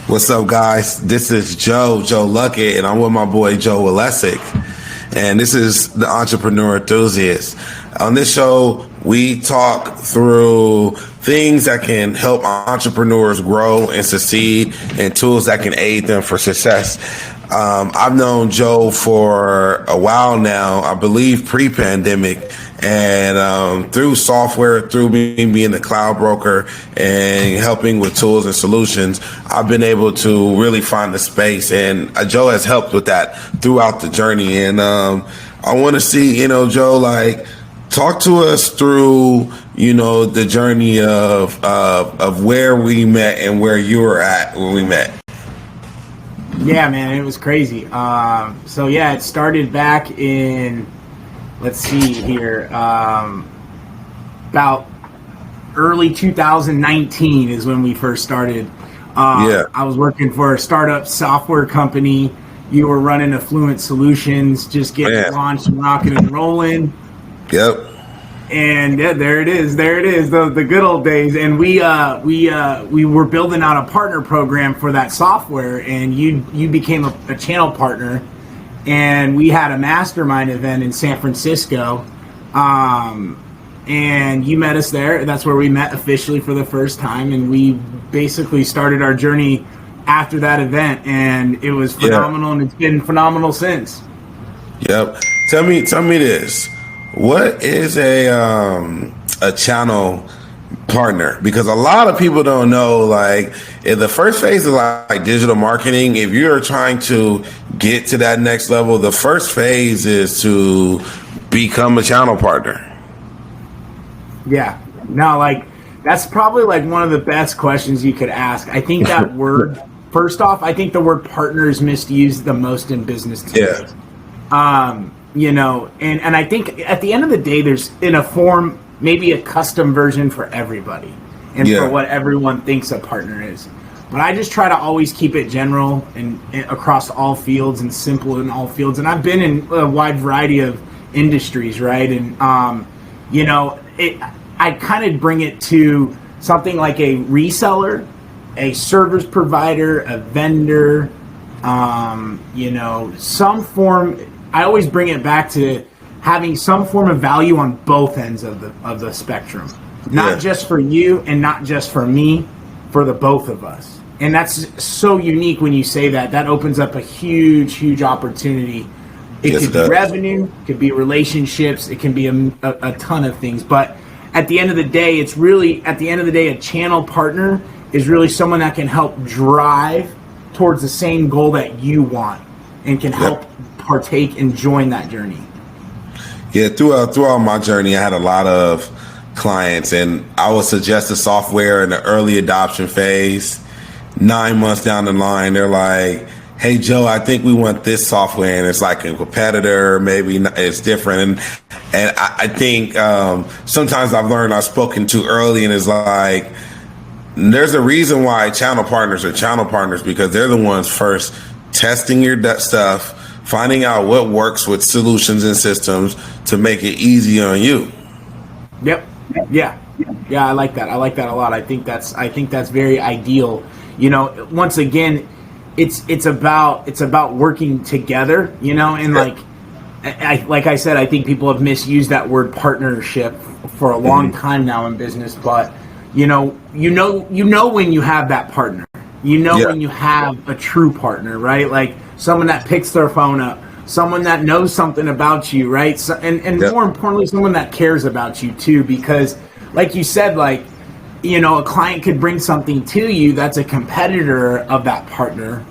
What's up, guys? This is Joe Luckett, and I'm with my boy Joe Wylezik. And this is the Entrepreneur Enthusiast. On this show, we talk through things that can help entrepreneurs grow and succeed and tools that can aid them for success. I've known Joe for a while now, I believe pre-pandemic, and through software, through me being the cloud broker and helping with tools and solutions, I've been able to really find the space, and Joe has helped with that throughout the journey. And I want to see, Joe, talk to us through, the journey of where we met and where you were at when we met. Yeah, man, it was crazy. It started back in, let's see here, about early 2019 is when we first started. I was working for a startup software company. You were running Affluent Solutions, just getting launched and rocking and rolling. Yep. And yeah, there it is, the good old days. And we were building out a partner program for that software, and you became a channel partner, and we had a mastermind event in San Francisco, and you met us there. That's where we met officially for the first time, and we basically started our journey after that event, and it was phenomenal, and it's been phenomenal since. Yep. Tell me this. What is a channel partner? Because a lot of people don't know, in the first phase of digital marketing, if you're trying to get to that next level, the first phase is to become a channel partner. Yeah. No, that's probably one of the best questions you could ask. I think that word, first off, I think the word partner is misused the most in business today. And I think at the end of the day, there's in a form, maybe a custom version for everybody and for what everyone thinks a partner is. But I just try to always keep it general and across all fields and simple in all fields. And I've been in a wide variety of industries, right? And, I kind of bring it to something like a reseller, a service provider, a vendor, some form. I always bring it back to having some form of value on both ends of the spectrum, not just for you and not just for me, for the both of us. And that's so unique when you say that. That opens up a huge opportunity. It could be revenue, it could be relationships, it can be a ton of things. But at the end of the day, a channel partner is really someone that can help drive towards the same goal that you want and can help partake and join that journey. Yeah, throughout my journey, I had a lot of clients, and I would suggest the software in the early adoption phase. 9 months down the line, they're like, "Hey, Joe, I think we want this software," and it's like a competitor, maybe it's different. And I think sometimes I've learned I've spoken too early, and it's like, there's a reason why channel partners are channel partners, because they're the ones first testing your stuff, finding out what works with solutions and systems to make it easy on you. Yep. Yeah. I like that. I like that a lot. I think that's very ideal. Once again, it's about working together, and like I said, I think people have misused that word partnership for a long time now in business, but you know when you have that partner, when you have a true partner, right? Someone that picks their phone up, someone that knows something about you, right? So, and more importantly, someone that cares about you too, because like you said, a client could bring something to you that's a competitor of that partner,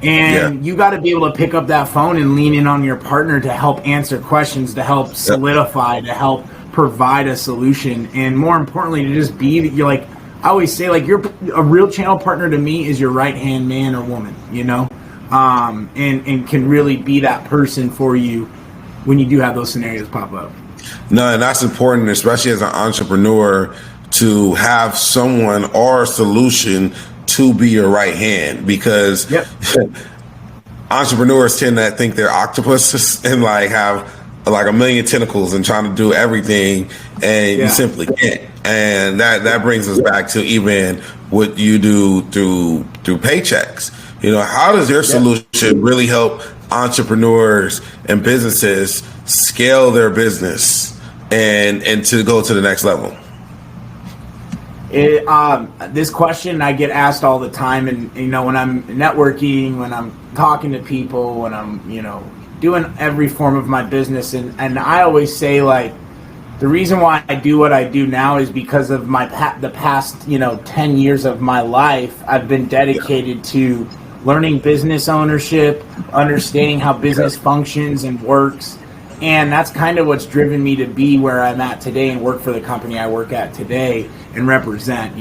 and you got to be able to pick up that phone and lean in on your partner to help answer questions, to help solidify, to help provide a solution, and more importantly, to just be, I always say, you're a real channel partner to me is your right-hand man or woman, and can really be that person for you when you do have those scenarios pop up. No, and that's important, especially as an entrepreneur, to have someone or a solution to be your right hand, because entrepreneurs tend to think they're octopuses and have a million tentacles and trying to do everything, and you simply can't. And that brings us back to even what you do through paychecks. How does your solution really help entrepreneurs and businesses scale their business and to go to the next level? This question I get asked all the time, and when I'm networking, when I'm talking to people, when I'm doing every form of my business, and I always say, like, the reason why I do what I do now is because of the past 10 years of my life. I've been dedicated to learning business ownership, understanding how business functions and works. And that's kind of what's driven me to be where I'm at today and work for the company I work at today and represent.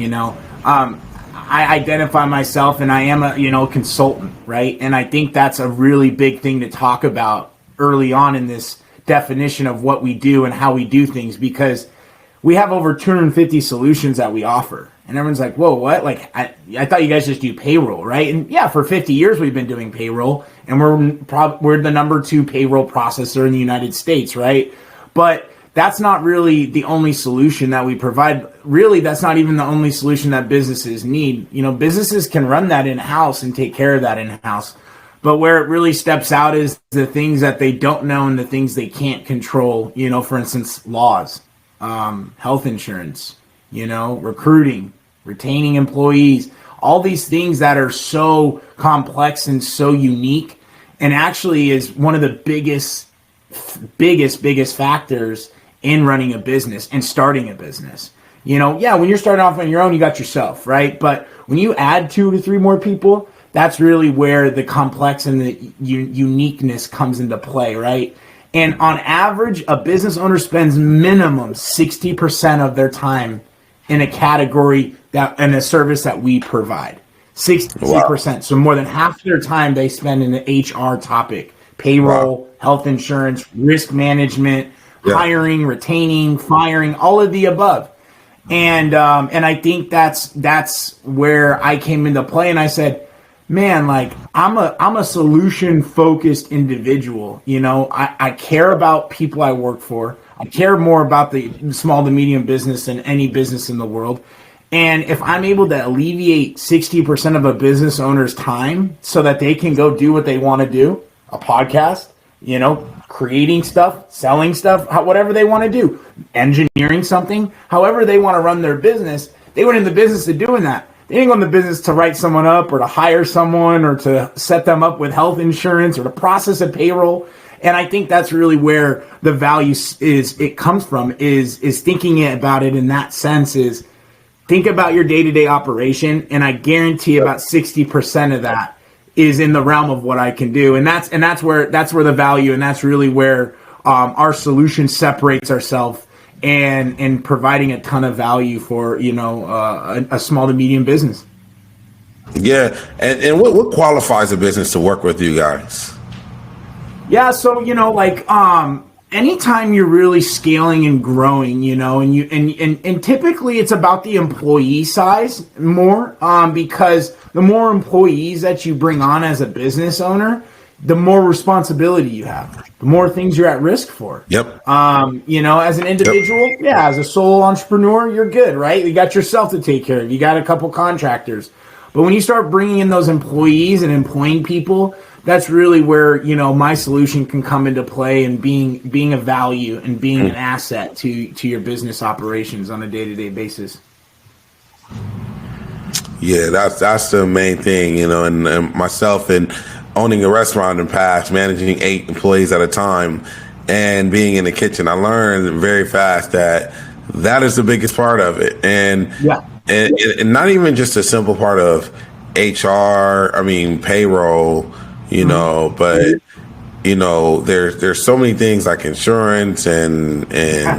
I identify myself, and I am a consultant, right? And I think that's a really big thing to talk about early on in this definition of what we do and how we do things, because we have over 250 solutions that we offer. And everyone's like, whoa, what? Like, I thought you guys just do payroll, right? And yeah, for 50 years we've been doing payroll, and we're the number 2 payroll processor in the United States, right? But that's not really the only solution that we provide. Really, that's not even the only solution that businesses need. Businesses can run that in-house and take care of that in-house. But where it really steps out is the things that they don't know and the things they can't control. For instance, laws, health insurance, recruiting, retaining employees, all these things that are so complex and so unique, and actually is one of the biggest factors in running a business and starting a business. When you're starting off on your own, you got yourself, right? But when you add 2 to 3 more people, that's really where the complex and the uniqueness comes into play, right? And on average, a business owner spends minimum 60% of their time in a category and a service that we provide. 60%. Wow. So more than half their time they spend in the HR topic: payroll, health insurance, risk management, hiring, retaining, firing, all of the above. And I think that's where I came into play, and I said, man, like, I'm a solution focused individual. I care about people I work for. I care more about the small to medium business than any business in the world. And if I'm able to alleviate 60% of a business owner's time so that they can go do what they want to do, a podcast, creating stuff, selling stuff, whatever they want to do, engineering something, however they want to run their business, they went in the business of doing that. They didn't go in the business to write someone up or to hire someone or to set them up with health insurance or to process a payroll. And I think that's really where the value comes from, is thinking about it in that sense. Is think about your day-to-day operation, and I guarantee about 60% of that is in the realm of what I can do. And that's where the value, and that's really where our solution separates ourselves and providing a ton of value for a small to medium business. Yeah, and what qualifies a business to work with you guys? Yeah, so anytime you're really scaling and growing, and typically it's about the employee size more, because the more employees that you bring on as a business owner, the more responsibility you have, the more things you're at risk for. Yep. As an individual, as a sole entrepreneur, you're good, right? You got yourself to take care of. You got a couple contractors. But when you start bringing in those employees and employing people, that's really where, my solution can come into play, and being a value and being an asset to your business operations on a day-to-day basis. Yeah, that's the main thing, and myself, and owning a restaurant in the past, managing 8 employees at a time, and being in the kitchen, I learned very fast that is the biggest part of it. And and not even just a simple part of HR, payroll, but there's so many things like insurance and what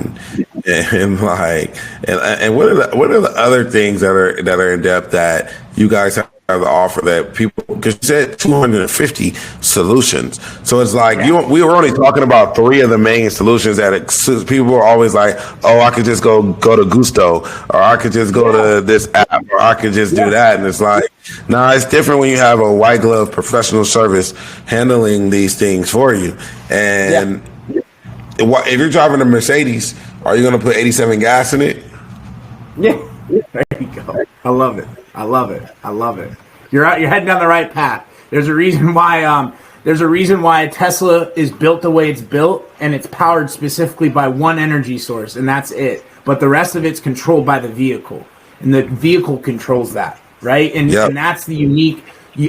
are the other things that are in depth that you guys have to offer that people, because you said 250 solutions, so it's like we were only talking about 3 of the main solutions that people are always like, oh, I could just go to Gusto, or I could just go to this app, or I could just do that, and it's like, nah, it's different when you have a white glove professional service handling these things for you. And if you're driving a Mercedes, are you going to put 87 gas in it? Yeah, there you go. I love it. I love it. I love it. You're heading down the right path. There's a reason why a Tesla is built the way it's built, and it's powered specifically by one energy source, and that's it. But the rest of it's controlled by the vehicle, and the vehicle controls that, right? And that's the unique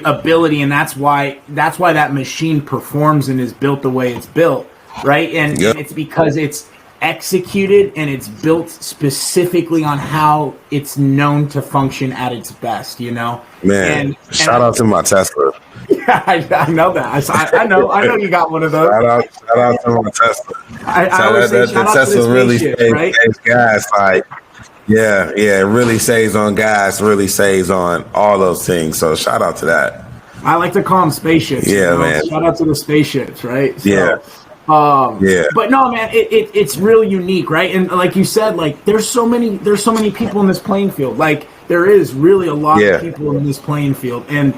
ability, and that's why that machine performs and is built the way it's built, right? And it's because it's executed and it's built specifically on how it's known to function at its best, Man, and shout out to my Tesla. Yeah, I know that. I know you got one of those. Shout out to my Tesla. I always say shout out Tesla to the really saves gas. Like, it really saves on gas, really saves on all those things. So shout out to that. I like to call them spaceships. Yeah, man. Shout out to the spaceships, right? So, yeah. But no, man, it's really unique, right? And like you said, like there's so many people in this playing field. Like there is really a lot of people in this playing field and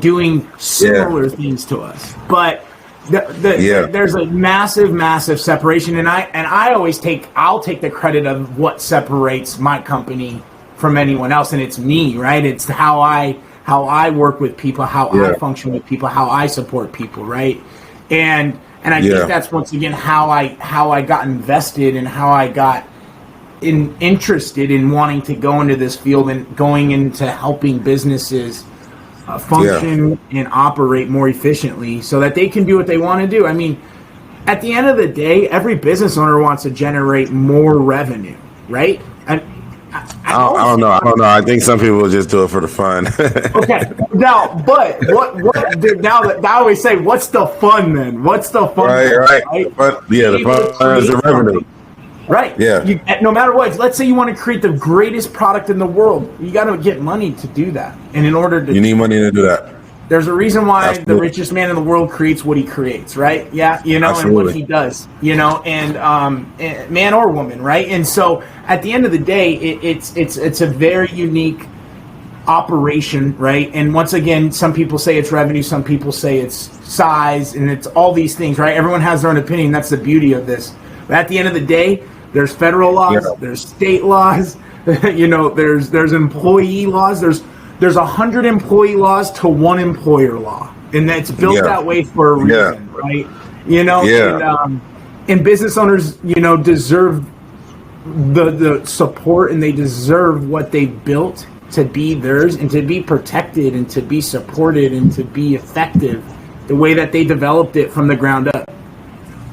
doing similar things to us. But there's a massive separation, and I'll take the credit of what separates my company from anyone else, and it's me, right? It's how I work with people, how I function with people, how I support people, right? And I think that's once again how I got invested and how I got interested in wanting to go into this field and going into helping businesses function and operate more efficiently so that they can do what they want to do. I mean, at the end of the day, every business owner wants to generate more revenue, right? I don't know. I think some people will just do it for the fun. Okay. Now, but now that I always say, what's the fun then? What's the fun? Right. But the fun is the revenue. Right. Yeah. No matter what, let's say you want to create the greatest product in the world. You got to get money to do that. And in order to, you need money to do that. There's a reason why Absolutely. the richest man in the world creates what he creates, right? Yeah, Absolutely. And what he does, and man or woman, right? And so at the end of the day, it's a very unique operation, right? And once again, some people say it's revenue, some people say it's size, and it's all these things, right? Everyone has their own opinion. That's the beauty of this. But at the end of the day, there's federal laws, there's state laws, there's employee laws, there's 100 employee laws to one employer law, and that's built that way for a reason, right? And business owners, deserve the support, and they deserve what they built to be theirs and to be protected and to be supported and to be effective the way that they developed it from the ground up.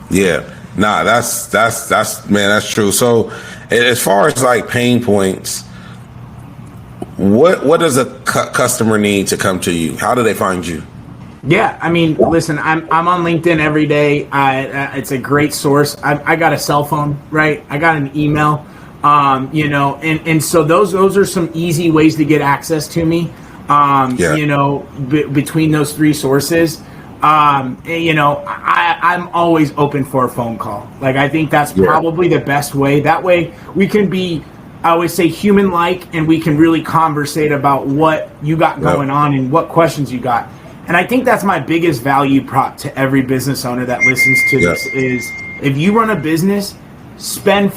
Yeah. Nah, that's man, that's true. So as far as like pain points, what does a customer need to come to you? How do they find you? Yeah, I mean, listen, I'm on LinkedIn every day. It's a great source. I got a cell phone, right? I got an email, and so those are some easy ways to get access to me. Between those three sources, I'm always open for a phone call. Like, I think that's probably the best way. That way we can be, I always say, human-like, and we can really conversate about what you got going on and what questions you got. And I think that's my biggest value prop to every business owner that listens to this is, if you run a business, spend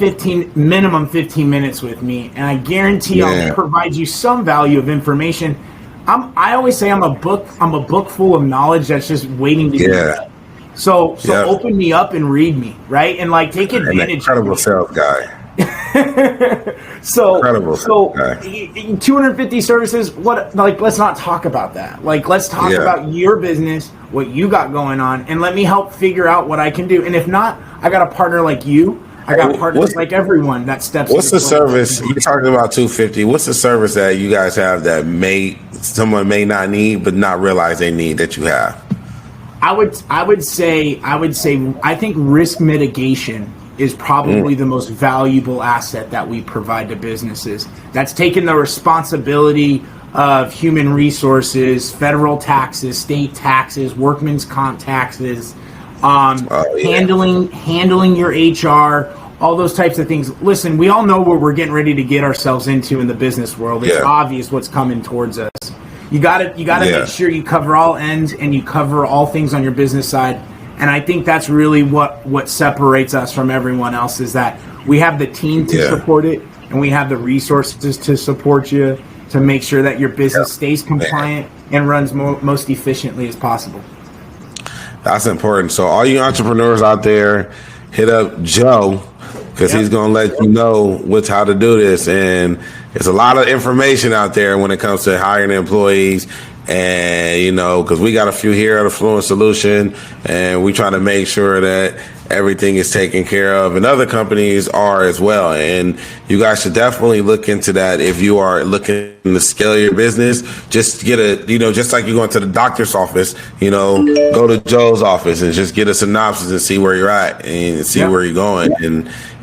minimum 15 minutes with me, and I guarantee I'll provide you some value of information. I always say I'm a book full of knowledge that's just waiting to be read. So open me up and read me, right? And like, take advantage. An incredible sales guy. So 250 services. Let's not talk about that. Like, let's talk about your business, what you got going on, and let me help figure out what I can do. And if not, I got a partner like you. I got partners like everyone that steps. What's the service you're talking about? 250. What's the service that you guys have that someone may not need but not realize they need that you have? I would say I think risk mitigation is probably the most valuable asset that we provide to businesses. That's taking the responsibility of human resources, federal taxes, state taxes, workman's comp taxes, handling your HR, all those types of things. Listen, we all know what we're getting ready to get ourselves into in the business world. It's obvious what's coming towards us. You gotta make sure you cover all ends and you cover all things on your business side. And I think that's really what separates us from everyone else, is that we have the team to support it, and we have the resources to support you. to make sure that your business stays compliant and runs most efficiently as possible. That's important. So all you entrepreneurs out there, hit up Joe, because he's going to let you know how to do this. And there's a lot of information out there when it comes to hiring employees. And, you know, because we got a few here at Affluent Solution, and we try to make sure that everything is taken care of, and other companies are as well. And you guys should definitely look into that if you are looking to scale your business. Just get just like you go into the doctor's office, go to Joe's office and just get a synopsis and see where you're at and see where you're going.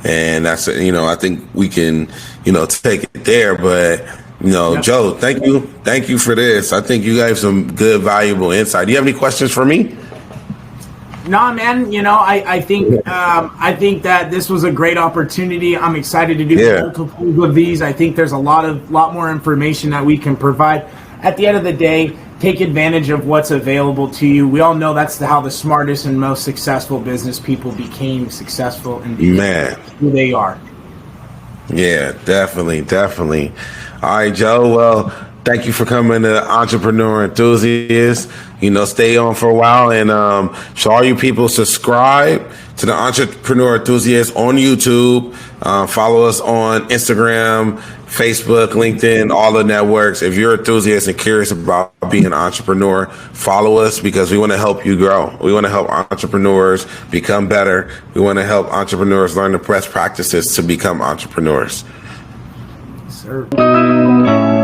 And that's, I think we can, take it there. But, Joe, thank you for this. I think you gave some good, valuable insight. Do you have any questions for me? No, man. I think that this was a great opportunity. I'm excited to do multiple of these. I think there's a lot more information that we can provide. At the end of the day, take advantage of what's available to you. We all know that's how the smartest and most successful business people became successful and who they are. Yeah, definitely. All right, Joe. Well, thank you for coming to Entrepreneur Enthusiast. Stay on for a while, and so all you people subscribe to the Entrepreneur Enthusiast on YouTube. Follow us on Instagram, Facebook, LinkedIn, all the networks. If you're an enthusiast and curious about being an entrepreneur, follow us, because we want to help you grow. We want to help entrepreneurs become better. We want to help entrepreneurs learn the best practices to become entrepreneurs. Yes, sir.